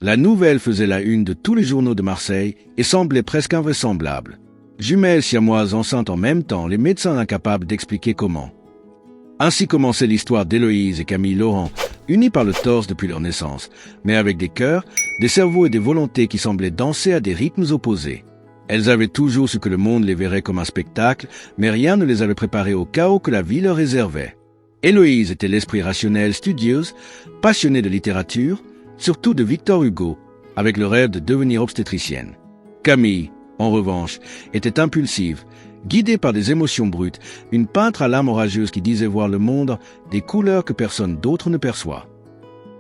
La nouvelle faisait la une de tous les journaux de Marseille et semblait presque invraisemblable. Jumelles siamoises enceintes en même temps, les médecins incapables d'expliquer comment. Ainsi commençait l'histoire d'Héloïse et Camille Laurent, unis par le torse depuis leur naissance, mais avec des cœurs, des cerveaux et des volontés qui semblaient danser à des rythmes opposés. Elles avaient toujours su que le monde les verrait comme un spectacle, mais rien ne les avait préparées au chaos que la vie leur réservait. Héloïse était l'esprit rationnel, studieuse, passionnée de littérature, surtout de Victor Hugo, avec le rêve de devenir obstétricienne. Camille, en revanche, était impulsive, guidée par des émotions brutes, une peintre à l'âme orageuse qui disait voir le monde des couleurs que personne d'autre ne perçoit.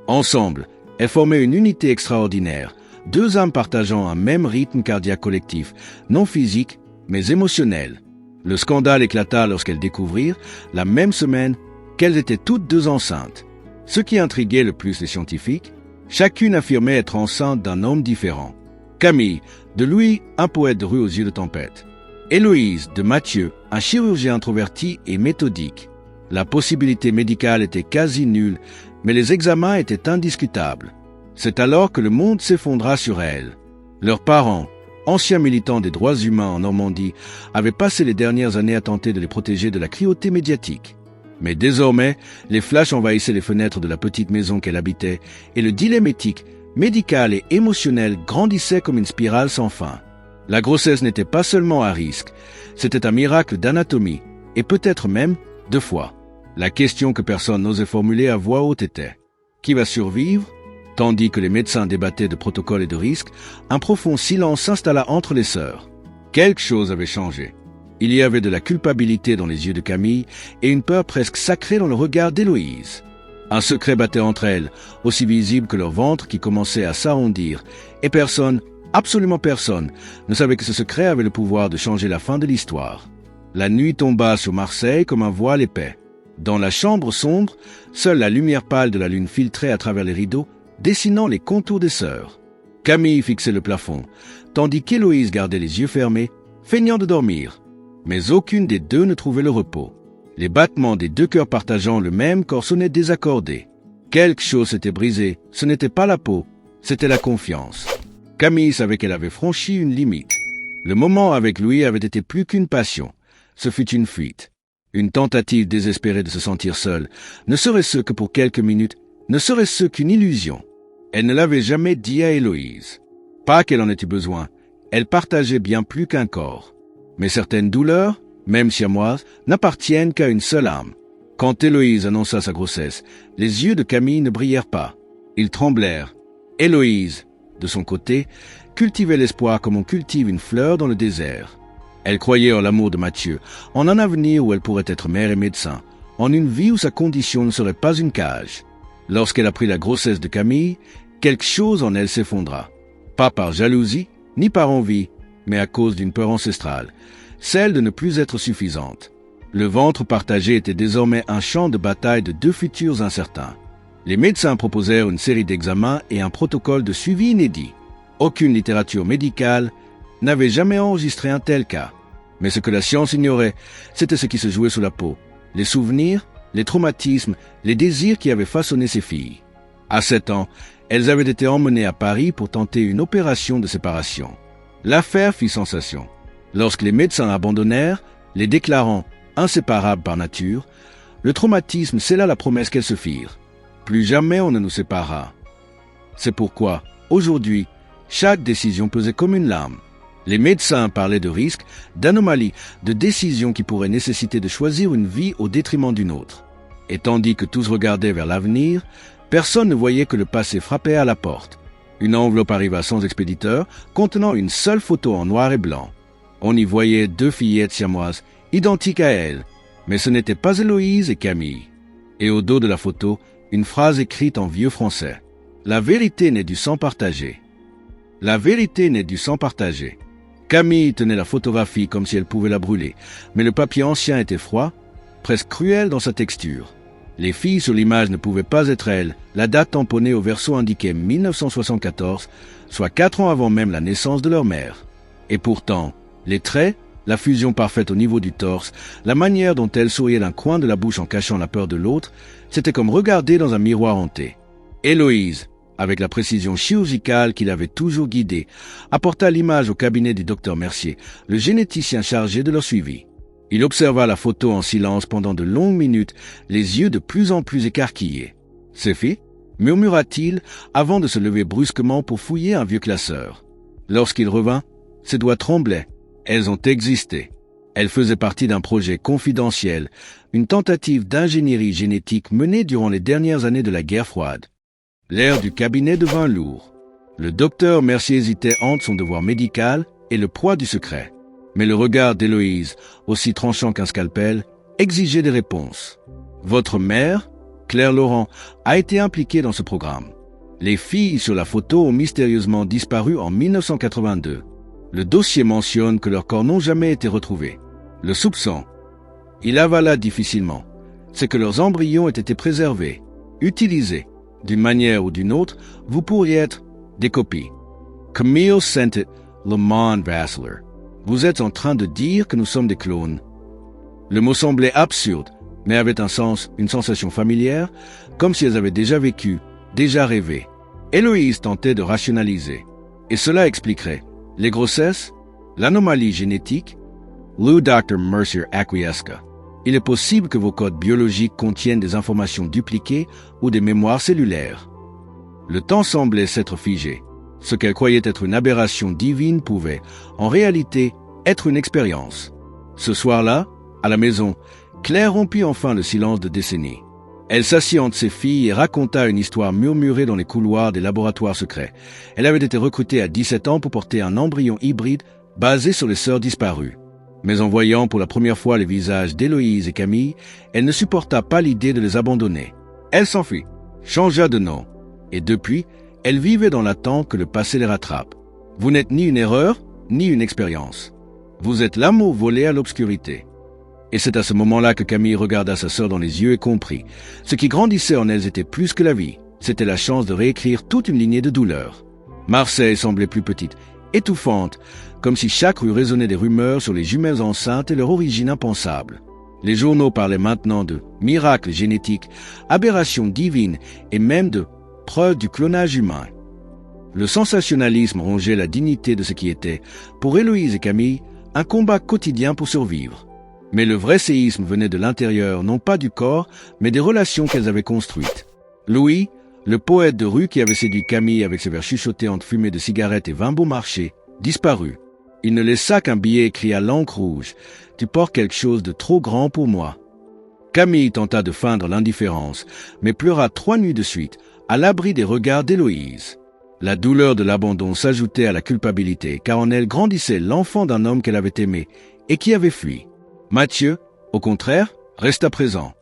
Ensemble, elles formaient une unité extraordinaire, deux âmes partageant un même rythme cardiaque collectif, non physique, mais émotionnel. Le scandale éclata lorsqu'elles découvrirent, la même semaine, qu'elles étaient toutes deux enceintes. Ce qui intriguait le plus les scientifiques, chacune affirmait être enceinte d'un homme différent. Camille, de Louis, un poète de rue aux yeux de tempête. Héloïse, de Mathieu, un chirurgien introverti et méthodique. La possibilité médicale était quasi nulle, mais les examens étaient indiscutables. C'est alors que le monde s'effondra sur elles. Leurs parents, anciens militants des droits humains en Normandie, avaient passé les dernières années à tenter de les protéger de la cruauté médiatique. Mais désormais, les flashs envahissaient les fenêtres de la petite maison qu'elle habitait, et le dilemme éthique, médical et émotionnel grandissait comme une spirale sans fin. La grossesse n'était pas seulement à risque, c'était un miracle d'anatomie, et peut-être même de foi. La question que personne n'osait formuler à voix haute était « Qui va survivre ?» Tandis que les médecins débattaient de protocoles et de risques, un profond silence s'installa entre les sœurs. Quelque chose avait changé. Il y avait de la culpabilité dans les yeux de Camille et une peur presque sacrée dans le regard d'Héloïse. Un secret battait entre elles, aussi visible que leur ventre qui commençait à s'arrondir, et personne, absolument personne, ne savait que ce secret avait le pouvoir de changer la fin de l'histoire. La nuit tomba sur Marseille comme un voile épais. Dans la chambre sombre, seule la lumière pâle de la lune filtrait à travers les rideaux, dessinant les contours des sœurs. Camille fixait le plafond, tandis qu'Héloïse gardait les yeux fermés, feignant de dormir. Mais aucune des deux ne trouvait le repos. Les battements des deux cœurs partageant le même corps sonnaient désaccordés. Quelque chose s'était brisé, ce n'était pas la peau, c'était la confiance. Camille savait qu'elle avait franchi une limite. Le moment avec Louis avait été plus qu'une passion, ce fut une fuite. Une tentative désespérée de se sentir seule, ne serait-ce que pour quelques minutes, ne serait-ce qu'une illusion. Elle ne l'avait jamais dit à Héloïse. Pas qu'elle en ait eu besoin, elle partageait bien plus qu'un corps. Mais certaines douleurs, même siamoises, n'appartiennent qu'à une seule âme. Quand Héloïse annonça sa grossesse, les yeux de Camille ne brillèrent pas. Ils tremblèrent. Héloïse, de son côté, cultivait l'espoir comme on cultive une fleur dans le désert. Elle croyait en l'amour de Mathieu, en un avenir où elle pourrait être mère et médecin, en une vie où sa condition ne serait pas une cage. Lorsqu'elle apprit la grossesse de Camille, quelque chose en elle s'effondra. Pas par jalousie, ni par envie, mais à cause d'une peur ancestrale, celle de ne plus être suffisante. Le ventre partagé était désormais un champ de bataille de deux futurs incertains. Les médecins proposèrent une série d'examens et un protocole de suivi inédit. Aucune littérature médicale n'avait jamais enregistré un tel cas. Mais ce que la science ignorait, c'était ce qui se jouait sous la peau, les souvenirs, les traumatismes, les désirs qui avaient façonné ces filles. À 7 ans, elles avaient été emmenées à Paris pour tenter une opération de séparation. L'affaire fit sensation. Lorsque les médecins abandonnèrent, les déclarant inséparables par nature, le traumatisme scella la promesse qu'elles se firent. Plus jamais on ne nous séparera. C'est pourquoi, aujourd'hui, chaque décision pesait comme une lame. Les médecins parlaient de risques, d'anomalies, de décisions qui pourraient nécessiter de choisir une vie au détriment d'une autre. Et tandis que tous regardaient vers l'avenir, personne ne voyait que le passé frappait à la porte. Une enveloppe arriva sans expéditeur, contenant une seule photo en noir et blanc. On y voyait 2 fillettes siamoises, identiques à elles, mais ce n'étaient pas Héloïse et Camille. Et au dos de la photo, une phrase écrite en vieux français. La vérité naît du sang partagé. La vérité naît du sang partagé. Camille tenait la photographie comme si elle pouvait la brûler, mais le papier ancien était froid, presque cruel dans sa texture. Les filles sur l'image ne pouvaient pas être elles. La date tamponnée au verso indiquait 1974, soit 4 ans avant même la naissance de leur mère. Et pourtant, les traits, la fusion parfaite au niveau du torse, la manière dont elle souriait d'un coin de la bouche en cachant la peur de l'autre, c'était comme regarder dans un miroir hanté. Héloïse, avec la précision chirurgicale qui l'avait toujours guidé, apporta l'image au cabinet du docteur Mercier, le généticien chargé de leur suivi. Il observa la photo en silence pendant de longues minutes, les yeux de plus en plus écarquillés. « C'est fait ?» murmura-t-il avant de se lever brusquement pour fouiller un vieux classeur. Lorsqu'il revint, ses doigts tremblaient. Elles ont existé. Elles faisaient partie d'un projet confidentiel, une tentative d'ingénierie génétique menée durant les dernières années de la guerre froide. L'air du cabinet devint lourd. Le docteur Mercier hésitait entre son devoir médical et le poids du secret. Mais le regard d'Héloïse, aussi tranchant qu'un scalpel, exigeait des réponses. « Votre mère, Claire Laurent, a été impliquée dans ce programme. Les filles sur la photo ont mystérieusement disparu en 1982. Le dossier mentionne que leurs corps n'ont jamais été retrouvés. Le soupçon, il avala difficilement, c'est que leurs embryons aient été préservés, utilisés. D'une manière ou d'une autre, vous pourriez être des copies. Camille Sentit, Lamont Vassler. Vous êtes en train de dire que nous sommes des clones. Le mot semblait absurde, mais avait un sens, une sensation familière, comme si elles avaient déjà vécu, déjà rêvé. Héloïse tentait de rationaliser. Et cela expliquerait les grossesses, l'anomalie génétique. Le Dr. Mercier acquiesça. Il est possible que vos codes biologiques contiennent des informations dupliquées ou des mémoires cellulaires. Le temps semblait s'être figé. Ce qu'elle croyait être une aberration divine pouvait, en réalité, être une expérience. Ce soir-là, à la maison, Claire rompit enfin le silence de décennies. Elle s'assit entre ses filles et raconta une histoire murmurée dans les couloirs des laboratoires secrets. Elle avait été recrutée à 17 ans pour porter un embryon hybride basé sur les sœurs disparues. Mais en voyant pour la première fois les visages d'Héloïse et Camille, elle ne supporta pas l'idée de les abandonner. Elle s'enfuit, changea de nom, et depuis, elle vivait dans l'attente que le passé les rattrape. Vous n'êtes ni une erreur, ni une expérience. Vous êtes l'amour volé à l'obscurité. Et c'est à ce moment-là que Camille regarda sa sœur dans les yeux et comprit. Ce qui grandissait en elles était plus que la vie. C'était la chance de réécrire toute une lignée de douleurs. Marseille semblait plus petite, étouffante, comme si chaque rue résonnait des rumeurs sur les jumelles enceintes et leur origine impensable. Les journaux parlaient maintenant de miracles génétiques, aberrations divines et même de preuves du clonage humain. Le sensationnalisme rongeait la dignité de ce qui était, pour Héloïse et Camille, un combat quotidien pour survivre. Mais le vrai séisme venait de l'intérieur, non pas du corps, mais des relations qu'elles avaient construites. Louis, le poète de rue qui avait séduit Camille avec ses vers chuchotés entre fumée de cigarettes et vin bon marché, disparut. Il ne laissa qu'un billet écrit à l'encre rouge. « Tu portes quelque chose de trop grand pour moi. » Camille tenta de feindre l'indifférence, mais pleura 3 nuits de suite, à l'abri des regards d'Héloïse. La douleur de l'abandon s'ajoutait à la culpabilité, car en elle grandissait l'enfant d'un homme qu'elle avait aimé et qui avait fui. Mathieu, au contraire, resta présent.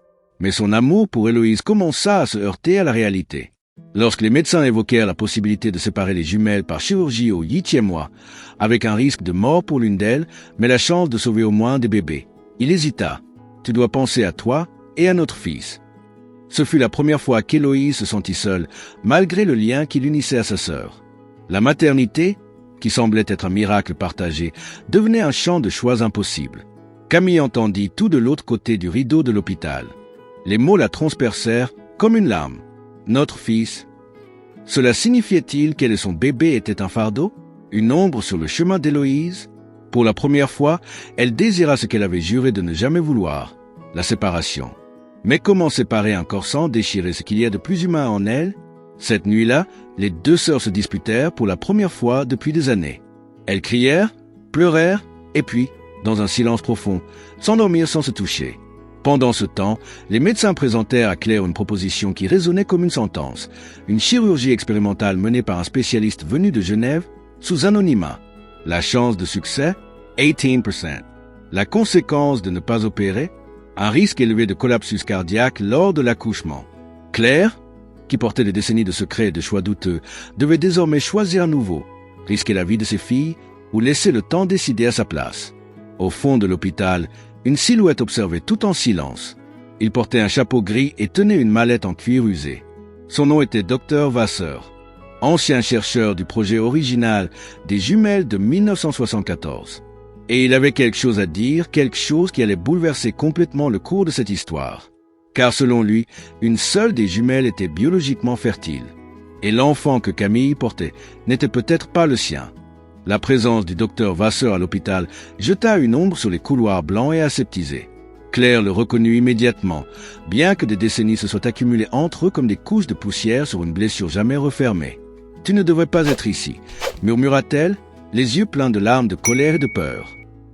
Mais son amour pour Héloïse commença à se heurter à la réalité. Lorsque les médecins évoquèrent la possibilité de séparer les jumelles par chirurgie au 8e mois, avec un risque de mort pour l'une d'elles, mais la chance de sauver au moins des bébés, il hésita. « Tu dois penser à toi et à notre fils. » Ce fut la première fois qu'Héloïse se sentit seule, malgré le lien qui l'unissait à sa sœur. La maternité, qui semblait être un miracle partagé, devenait un champ de choix impossibles. Camille entendit tout de l'autre côté du rideau de l'hôpital. Les mots la transpercèrent comme une lame. « Notre fils ». Cela signifiait-il qu'elle et son bébé étaient un fardeau, une ombre sur le chemin d'Héloïse? Pour la première fois, elle désira ce qu'elle avait juré de ne jamais vouloir, la séparation. Mais comment séparer un corps sans déchirer ce qu'il y a de plus humain en elle? Cette nuit-là, les 2 sœurs se disputèrent pour la première fois depuis des années. Elles crièrent, pleurèrent, et puis, dans un silence profond, s'endormirent sans se toucher. Pendant ce temps, les médecins présentèrent à Claire une proposition qui résonnait comme une sentence. Une chirurgie expérimentale menée par un spécialiste venu de Genève, sous anonymat. La chance de succès, 18%. La conséquence de ne pas opérer, un risque élevé de collapsus cardiaque lors de l'accouchement. Claire, qui portait des décennies de secrets et de choix douteux, devait désormais choisir à nouveau, risquer la vie de ses filles ou laisser le temps décider à sa place. Au fond de l'hôpital, une silhouette observait tout en silence. Il portait un chapeau gris et tenait une mallette en cuir usé. Son nom était Dr. Vasseur, ancien chercheur du projet original des jumelles de 1974. Et il avait quelque chose à dire, quelque chose qui allait bouleverser complètement le cours de cette histoire. Car selon lui, une seule des jumelles était biologiquement fertile. Et l'enfant que Camille portait n'était peut-être pas le sien. La présence du docteur Vasseur à l'hôpital jeta une ombre sur les couloirs blancs et aseptisés. Claire le reconnut immédiatement, bien que des décennies se soient accumulées entre eux comme des couches de poussière sur une blessure jamais refermée. « Tu ne devrais pas être ici », murmura-t-elle, les yeux pleins de larmes de colère et de peur.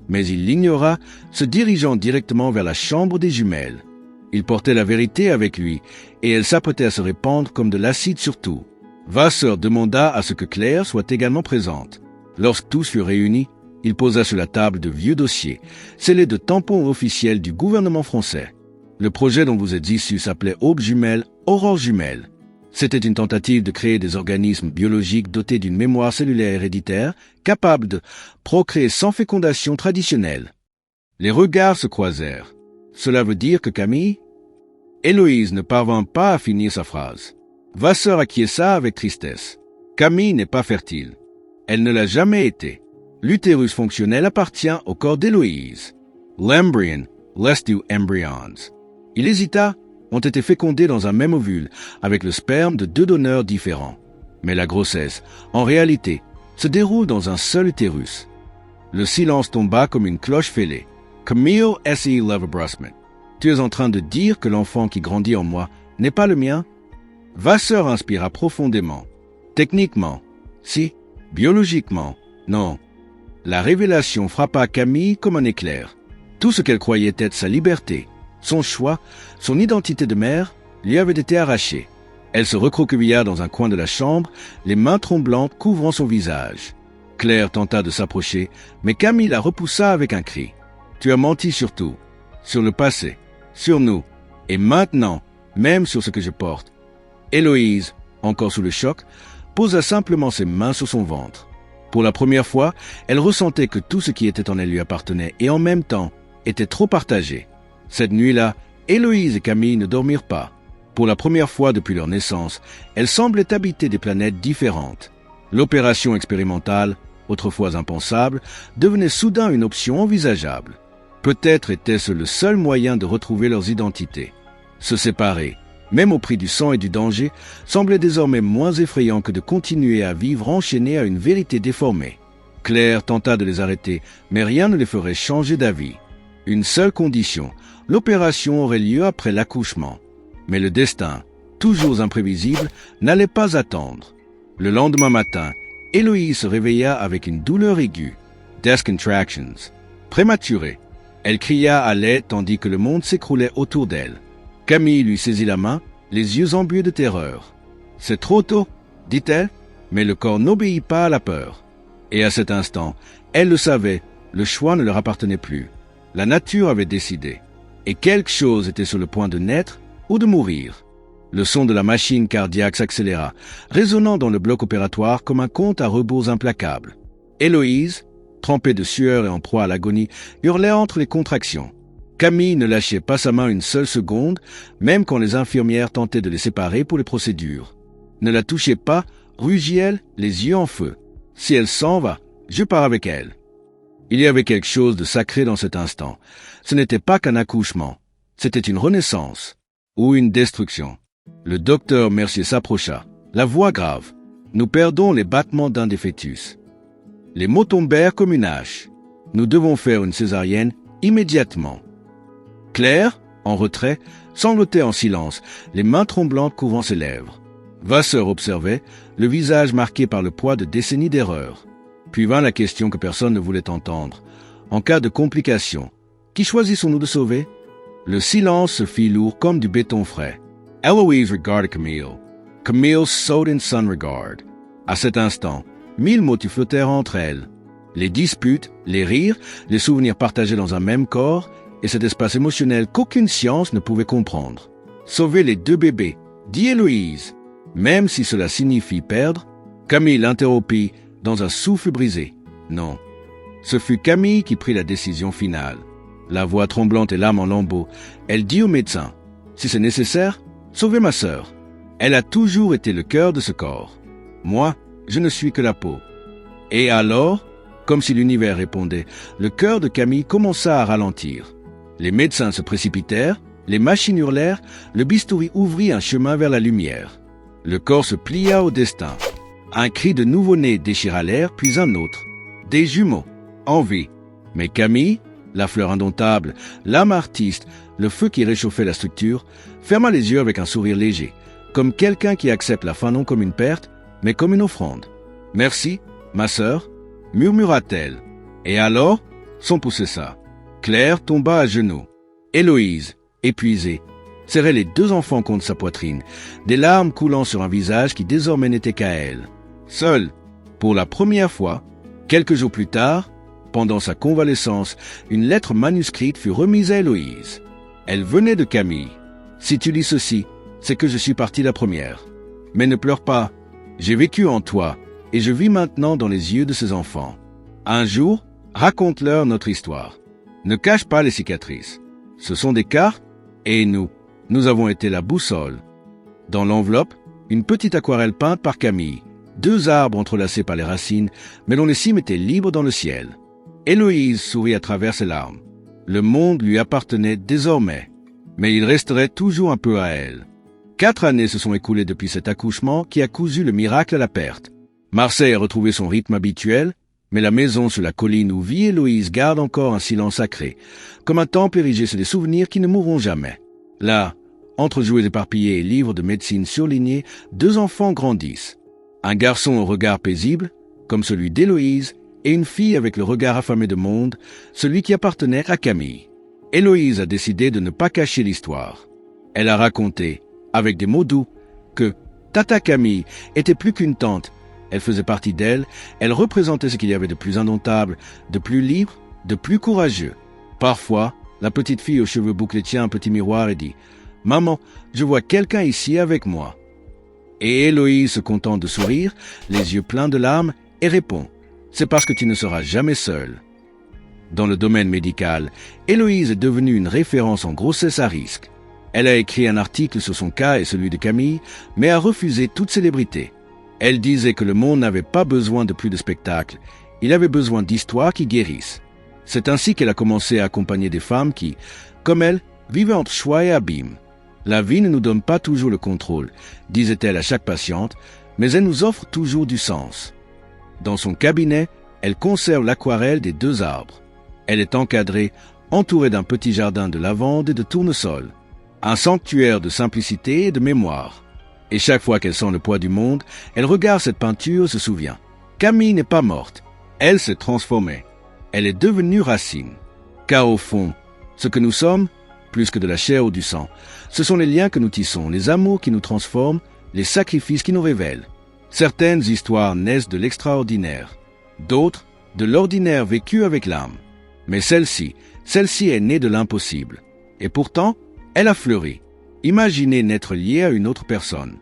Mais il l'ignora, se dirigeant directement vers la chambre des jumelles. Il portait la vérité avec lui, et elle s'apprêtait à se répandre comme de l'acide sur tout. Vasseur demanda à ce que Claire soit également présente. Lorsque tous furent réunis, il posa sur la table de vieux dossiers, scellés de tampons officiels du gouvernement français. Le projet dont vous êtes issus s'appelait Aube jumelle, Aurore jumelle. C'était une tentative de créer des organismes biologiques dotés d'une mémoire cellulaire héréditaire, capables de procréer sans fécondation traditionnelle. Les regards se croisèrent. Cela veut dire que Camille... Héloïse ne parvint pas à finir sa phrase. Vasseur acquiesça avec tristesse. Camille n'est pas fertile. Elle ne l'a jamais été. L'utérus fonctionnel appartient au corps d'Héloïse. L'embryon, less du embryons. Il hésita, ont été fécondés dans un même ovule, avec le sperme de 2 donneurs différents. Mais la grossesse, en réalité, se déroule dans un seul utérus. Le silence tomba comme une cloche fêlée. Camille S.E. Leverbrustman, tu es en train de dire que l'enfant qui grandit en moi n'est pas le mien? Vasseur inspira profondément. Techniquement, si. Biologiquement, non. La révélation frappa Camille comme un éclair. Tout ce qu'elle croyait être sa liberté, son choix, son identité de mère, lui avait été arraché. Elle se recroquevilla dans un coin de la chambre, les mains tremblantes couvrant son visage. Claire tenta de s'approcher, mais Camille la repoussa avec un cri. « Tu as menti sur tout, sur le passé, sur nous, et maintenant, même sur ce que je porte. » Héloïse, encore sous le choc, posa simplement ses mains sur son ventre. Pour la première fois, elle ressentait que tout ce qui était en elle lui appartenait et en même temps était trop partagé. Cette nuit-là, Héloïse et Camille ne dormirent pas. Pour la première fois depuis leur naissance, elles semblaient habiter des planètes différentes. L'opération expérimentale, autrefois impensable, devenait soudain une option envisageable. Peut-être était-ce le seul moyen de retrouver leurs identités. Se séparer, même au prix du sang et du danger, semblait désormais moins effrayant que de continuer à vivre enchaînés à une vérité déformée. Claire tenta de les arrêter, mais rien ne les ferait changer d'avis. Une seule condition, l'opération aurait lieu après l'accouchement. Mais le destin, toujours imprévisible, n'allait pas attendre. Le lendemain matin, Héloïse se réveilla avec une douleur aiguë. Death contractions. Prématurée. Elle cria à l'aide tandis que le monde s'écroulait autour d'elle. Camille lui saisit la main, les yeux embués de terreur. « C'est trop tôt, dit-elle, mais le corps n'obéit pas à la peur. » Et à cet instant, elle le savait, le choix ne leur appartenait plus. La nature avait décidé. Et quelque chose était sur le point de naître ou de mourir. Le son de la machine cardiaque s'accéléra, résonnant dans le bloc opératoire comme un compte à rebours implacable. Héloïse, trempée de sueur et en proie à l'agonie, hurlait entre les contractions. Camille ne lâchait pas sa main une seule seconde, même quand les infirmières tentaient de les séparer pour les procédures. Ne la touchez pas, rugit-elle, les yeux en feu. Si elle s'en va, je pars avec elle. Il y avait quelque chose de sacré dans cet instant. Ce n'était pas qu'un accouchement, c'était une renaissance, ou une destruction. Le docteur Mercier s'approcha, la voix grave. Nous perdons les battements d'un des fœtus. Les mots tombèrent comme une hache. Nous devons faire une césarienne immédiatement. Claire, en retrait, sanglotait en silence, les mains tremblantes couvrant ses lèvres. Vasseur observait, le visage marqué par le poids de décennies d'erreurs. Puis vint la question que personne ne voulait entendre. En cas de complication, qui choisissons-nous de sauver? Le silence se fit lourd comme du béton frais. Héloïse regardait Camille. Camille sowed in sun regard. À cet instant, 1000 mots flottèrent entre elles. Les disputes, les rires, les souvenirs partagés dans un même corps, et cet espace émotionnel qu'aucune science ne pouvait comprendre. Sauver les 2 bébés, dit Héloïse. Même si cela signifie perdre, Camille l'interrompit dans un souffle brisé. Non. Ce fut Camille qui prit la décision finale. La voix tremblante et l'âme en lambeaux, elle dit au médecin, « Si c'est nécessaire, sauvez ma sœur. Elle a toujours été le cœur de ce corps. Moi, je ne suis que la peau. » Et alors, comme si l'univers répondait, le cœur de Camille commença à ralentir. Les médecins se précipitèrent, les machines hurlèrent, le bistouri ouvrit un chemin vers la lumière. Le corps se plia au destin. Un cri de nouveau-né déchira l'air, puis un autre. Des jumeaux, en vie. Mais Camille, la fleur indomptable, l'âme artiste, le feu qui réchauffait la structure, ferma les yeux avec un sourire léger, comme quelqu'un qui accepte la fin non comme une perte, mais comme une offrande. « Merci, ma sœur » murmura-t-elle. Et alors, son pouce cessa. Claire tomba à genoux. Héloïse, épuisée, serrait les deux enfants contre sa poitrine, des larmes coulant sur un visage qui désormais n'était qu'à elle. Seule, pour la première fois, quelques jours plus tard, pendant sa convalescence, une lettre manuscrite fut remise à Héloïse. Elle venait de Camille. « Si tu lis ceci, c'est que je suis partie la première. Mais ne pleure pas, j'ai vécu en toi, et je vis maintenant dans les yeux de ces enfants. Un jour, raconte-leur notre histoire. Ne cache pas les cicatrices. Ce sont des cartes, et nous avons été la boussole. » Dans l'enveloppe, une petite aquarelle peinte par Camille, deux arbres entrelacés par les racines, mais dont les cimes étaient libres dans le ciel. Héloïse sourit à travers ses larmes. Le monde lui appartenait désormais, mais il resterait toujours un peu à elle. 4 années se sont écoulées depuis cet accouchement qui a cousu le miracle à la perte. Marseille a retrouvé son rythme habituel, mais la maison sur la colline où vit Héloïse garde encore un silence sacré, comme un temple érigé sur des souvenirs qui ne mourront jamais. Là, entre jouets éparpillés et livres de médecine surlignés, 2 enfants grandissent. Un garçon au regard paisible, comme celui d'Héloïse, et une fille avec le regard affamé de monde, celui qui appartenait à Camille. Héloïse a décidé de ne pas cacher l'histoire. Elle a raconté, avec des mots doux, que Tata Camille était plus qu'une tante. Elle faisait partie d'elle, elle représentait ce qu'il y avait de plus indomptable, de plus libre, de plus courageux. Parfois, la petite fille aux cheveux bouclés tient un petit miroir et dit « Maman, je vois quelqu'un ici avec moi. » Et Héloïse se contente de sourire, les yeux pleins de larmes, et répond « C'est parce que tu ne seras jamais seule. » Dans le domaine médical, Héloïse est devenue une référence en grossesse à risque. Elle a écrit un article sur son cas et celui de Camille, mais a refusé toute célébrité. Elle disait que le monde n'avait pas besoin de plus de spectacles, il avait besoin d'histoires qui guérissent. C'est ainsi qu'elle a commencé à accompagner des femmes qui, comme elle, vivaient entre choix et abîme. La vie ne nous donne pas toujours le contrôle, disait-elle à chaque patiente, mais elle nous offre toujours du sens. Dans son cabinet, elle conserve l'aquarelle des 2 arbres. Elle est encadrée, entourée d'un petit jardin de lavande et de tournesol. Un sanctuaire de simplicité et de mémoire. Et chaque fois qu'elle sent le poids du monde, elle regarde cette peinture et se souvient. Camille n'est pas morte, elle s'est transformée. Elle est devenue racine. Car au fond, ce que nous sommes, plus que de la chair ou du sang, ce sont les liens que nous tissons, les amours qui nous transforment, les sacrifices qui nous révèlent. Certaines histoires naissent de l'extraordinaire, d'autres de l'ordinaire vécu avec l'âme. Mais celle-ci est née de l'impossible. Et pourtant, elle a fleuri. Imaginez n'être lié à une autre personne.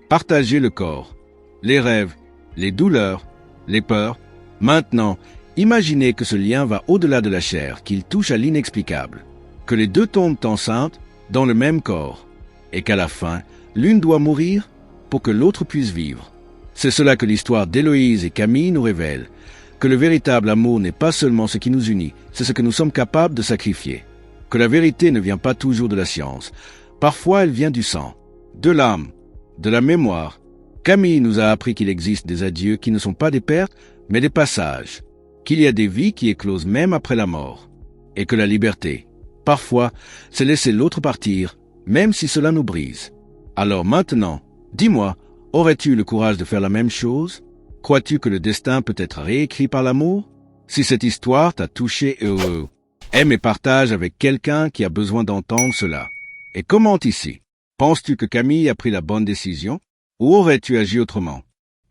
Partager le corps, les rêves, les douleurs, les peurs. Maintenant, imaginez que ce lien va au-delà de la chair, qu'il touche à l'inexplicable. Que les 2 tombent enceintes dans le même corps. Et qu'à la fin, l'une doit mourir pour que l'autre puisse vivre. C'est cela que l'histoire d'Héloïse et Camille nous révèle. Que le véritable amour n'est pas seulement ce qui nous unit, c'est ce que nous sommes capables de sacrifier. Que la vérité ne vient pas toujours de la science. Parfois, elle vient du sang, de l'âme, de la mémoire. Camille nous a appris qu'il existe des adieux qui ne sont pas des pertes, mais des passages. Qu'il y a des vies qui éclosent même après la mort. Et que la liberté, parfois, c'est laisser l'autre partir, même si cela nous brise. Alors maintenant, dis-moi, aurais-tu le courage de faire la même chose? Crois-tu que le destin peut être réécrit par l'amour? Si cette histoire t'a touché aime et partage avec quelqu'un qui a besoin d'entendre cela. Et commente ici. Penses-tu que Camille a pris la bonne décision? Ou aurais-tu agi autrement?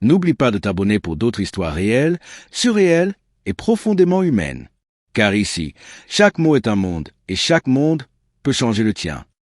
N'oublie pas de t'abonner pour d'autres histoires réelles, surréelles et profondément humaines. Car ici, chaque mot est un monde, et chaque monde peut changer le tien.